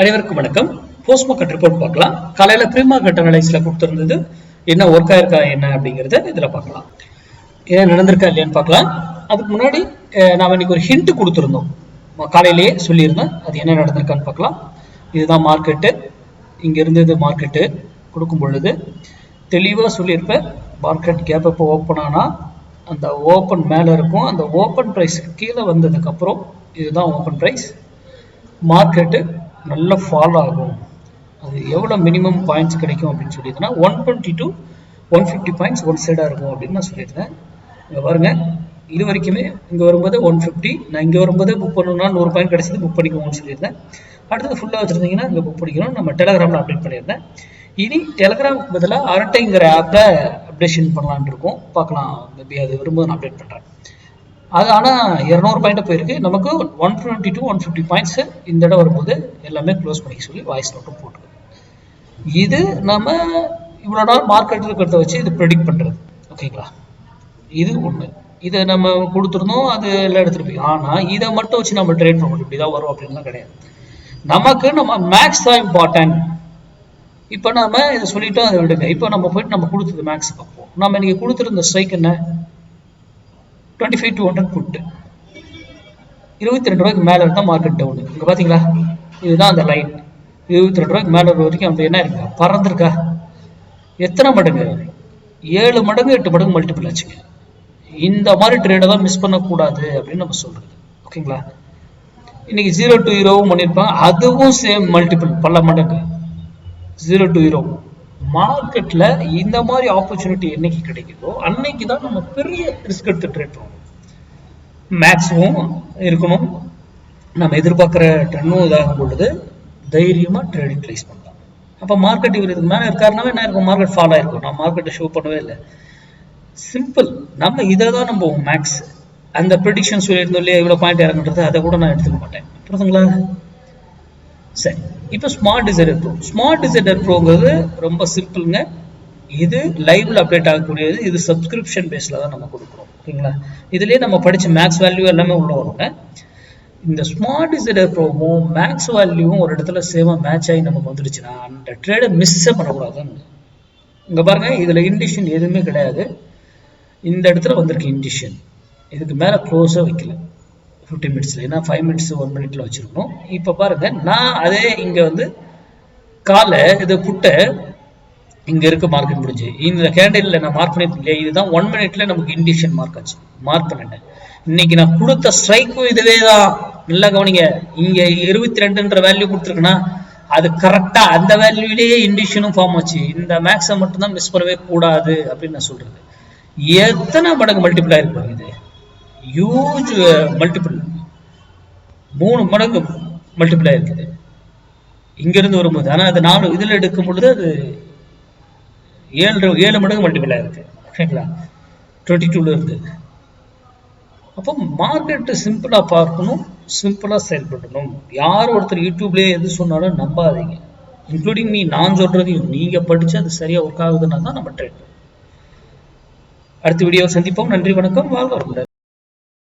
அனைவருக்கும் வணக்கம். Post market report பார்க்கலாம். காலையில ப்ரீ மார்க்கெட் அனலைஸ்ல கொடுத்திருந்தது என்ன ஒர்க் ஆயிருக்கா என்ன அப்படிங்கறத இதுல பார்க்கலாம். ஏன் நடந்திருக்கா இல்லையான்னு பார்க்கலாம். அதுக்கு முன்னாடி நாம இன்னைக்கு ஒரு ஹிண்ட் கொடுத்திருந்தோம், காலையிலேயே சொல்லியிருந்தேன். அது என்ன நடந்திருக்கான்னு பார்க்கலாம். இதுதான் மார்க்கெட்டு. இங்க இருந்தது மார்க்கெட்டு கொடுக்கும் பொழுது தெளிவா சொல்லியிருப்பேன். மார்க்கெட் கேப் இப்போ ஓப்பன் ஆனா அந்த ஓப்பன் மேல இருக்கும். அந்த ஓப்பன் பிரைஸ் கீழே வந்ததுக்கு அப்புறம் இதுதான் ஓப்பன் பிரைஸ். மார்க்கெட்டு நல்ல ஃபால் ஆகும். அது எவ்வளோ மினிமம் பாயிண்ட்ஸ் கிடைக்கும் அப்படின்னு சொல்லியிருந்தேன்னா 120 to 150 பாயிண்ட்ஸ் ஒன் சைடாக இருக்கும் அப்படின்னு நான் சொல்லியிருந்தேன். இங்கே பாருங்க, இது வரைக்குமே இங்கே வரும்போது 150, நான் இங்கே வரும்போது புக் பண்ணணும்னா 100 பாயிண்ட் கிடைச்சது, புக் பண்ணிக்கோங்கன்னு சொல்லியிருந்தேன். அடுத்தது ஃபுல்லாக வச்சுருந்தீங்கன்னா இங்கே புக் பண்ணிக்கணும். நம்ம டெலகிராமில் அப்டேட் பண்ணியிருந்தேன். இனி டெலகிராமுக்கு பதிலாக அரட்டைங்கிற ஆப்பை அப்டேஷன் பண்ணலான் இருக்கோம். பார்க்கலாம், மேபி அது வரும்போது நான் அப்டேட் பண்ணுறேன். அது ஆனால் 200 பாயிண்ட் போயிருக்கு. நமக்கு 120 to 150 பாயிண்ட்ஸ் இந்த இடம் வரும்போது எல்லாமே க்ளோஸ் பண்ணிக்க சொல்லி வாய்ஸ் நோட்டும் போட்டுருக்கு. இது நம்ம இவ்வளோ நாள் மார்க்கெட் இருக்கிறத வச்சு இது ப்ரெடிக்ட் பண்ணுறது. ஓகேங்களா, இது ஒன்று. இதை நம்ம கொடுத்துருந்தோம், அது எல்லாம் எடுத்துகிட்டு போய். ஆனால் இதை மட்டும் வச்சு நம்ம ட்ரேட் பண்ண முடியும், இப்படி தான் வரும் அப்படின்லாம் கிடையாது. நமக்கு நம்ம மேக்ஸ் தான் இம்பார்ட்டன்ட். இப்போ நம்ம இதை சொல்லிட்டோம், அதை விடுங்க. இப்போ நம்ம போயிட்டு நம்ம கொடுத்தது மேக்ஸ் பார்ப்போம். நம்ம இன்னைக்கு கொடுத்துருந்த ஸ்ட்ரைக் என்ன? 25 to 100 புட்டு 22 ரூபாய்க்கு மேல இருந்தா மார்க்கெட் டவுன். இங்க பாத்தீங்களா, இதுதான் அந்த லைன். 22 ரூபாய்க்கு மேல வரைக்கும் அப்படி என்ன இருக்கா, பறந்துருக்கா? எத்தனை மடங்கு? 7 மடங்கு 8 மடங்கு மல்டிபிள் ஆச்சுங்க. இந்த மாதிரி ட்ரேடை தான் மிஸ் பண்ணக்கூடாது அப்படின்னு நம்ம சொல்றது. ஓகேங்களா, இன்னைக்கு 0 to 0 பண்ணியிருப்பாங்க, அதுவும் சேம் மல்டிபிள், பல மடங்கு 0 to 0. மார்க்கெட்ல இந்த மாதிரி ஆப்பர்ச்சுனிட்டி என்னைக்கு கிடைக்குதோ அன்னைக்கு தான் நம்ம பெரிய ரிஸ்க் எடுத்து ட்ரேட் பண்ணணும். மேக்ஸிமம் இருக்கணும். நம்ம எதிர்பார்க்குற ட்ரெண்டும் இதாகும் பொழுது தைரியமா ட்ரேடிங் பிளேஸ் பண்ணலாம். அப்போ மார்க்கெட் இவர் இதுக்கு மேலே இருக்காருனாவே என்ன இருக்கும், மார்க்கெட் ஃபாலோ ஆயிருக்கும். நான் மார்க்கெட்டை ஷோ பண்ணவே இல்லை. சிம்பிள். நம்ம இதை தான் நம்ம மேக்ஸ் அந்த ப்ரெடிக்ஷன் சொல்லியிருந்தோம் இல்லையா, இவ்வளோ பாயிண்ட் இறங்குறது, அதை கூட நான் எடுத்துக்க மாட்டேன். புரியுதுங்களா? சரி, இப்போ smart decider pro. Smart decider ப்ரோங்கிறது ரொம்ப சிம்பிளுங்க. இது லைவ்ல அப்டேட் ஆகக்கூடியது. இது சப்ஸ்கிரிப்ஷன் பேஸ்ல தான் நம்ம கொடுக்குறோம். ஓகேங்களா, இதுலயே நம்ம படிச்ச மேக்ஸ் வேல்யூ எல்லாமே உள்ள வருங்க. இந்த ஸ்மார்ட் டிசைடர் ப்ரோவும் மேக்ஸ் வேல்யூவும் ஒரு இடத்துல சேமா மேட்ச் ஆகி நமக்கு வந்துடுச்சுன்னா அந்த ட்ரேடை மிஸ் பண்ணக்கூடாதுன்னு. இங்க பாருங்க, இதுல இண்டிஷன் எதுவுமே கிடையாது. இந்த இடத்துல வந்திருக்கு இண்டிஷன். இதுக்கு மேல க்ளோஸா வைக்கல 15 மினிட்ஸ்ல, ஏன்னா 5 மினிட்ஸ் 1 மினிட்ல வச்சிருக்கணும். இப்ப பாருங்க, நான் அதே இங்க வந்து காலை இதை புட்ட இங்க இருக்க மார்க்கெட் முடிஞ்சு இந்த கேண்டில்ல நான் மார்க் பண்ணிருக்கேன். இதுதான் 1 மினிட்ல நமக்கு இண்டிஷன் மார்க் ஆச்சு. மார்க் பண்ணிட்டேன். இன்னைக்கு நான் கொடுத்த ஸ்ட்ரைக்கும் இதுவே தான். நல்லா கவனிங்க, இங்க 22ன்ற வேல்யூ கொடுத்துருக்குன்னா அது கரெக்டா அந்த வேல்யூலேயே இண்டிஷனும் ஃபார்ம் ஆச்சு. இந்த மேக்ஸை மட்டும் தான் மிஸ் பண்ணவே கூடாது அப்படின்னு நான் சொல்றது. எத்தனை மடங்கு மல்டிபிள் ஆயிருக்கும், இது ஹியூஜ் மல்டிபிள். 3 மடங்கு மல்டிபிள் ஆயிருக்குது இங்க இருந்து வரும்போது. ஆனா அது 4 இதுல எடுக்கும் பொழுது அது 7 மடங்கு மல்டிபிள் ஆயிருக்கு. ஓகேங்களா, 22ல இருந்து. அப்போ மார்க்கெட் சிம்பிளா பார்க்கணும், சிம்பிளா செயல்படணும். யார் ஒருத்தர் யூடியூப்லயே எது சொன்னாலும் நம்பாதீங்க, இன்க்ளூடிங் மீ. நான் சொல்றதையும் நீங்க படிச்சு அது சரியா ஒர்க் ஆகுதுன்னா தான் நம்ம ட்ரேட். அடுத்த வீடியோவை சந்திப்போம். நன்றி, வணக்கம், வாழ்க வளமுடன்.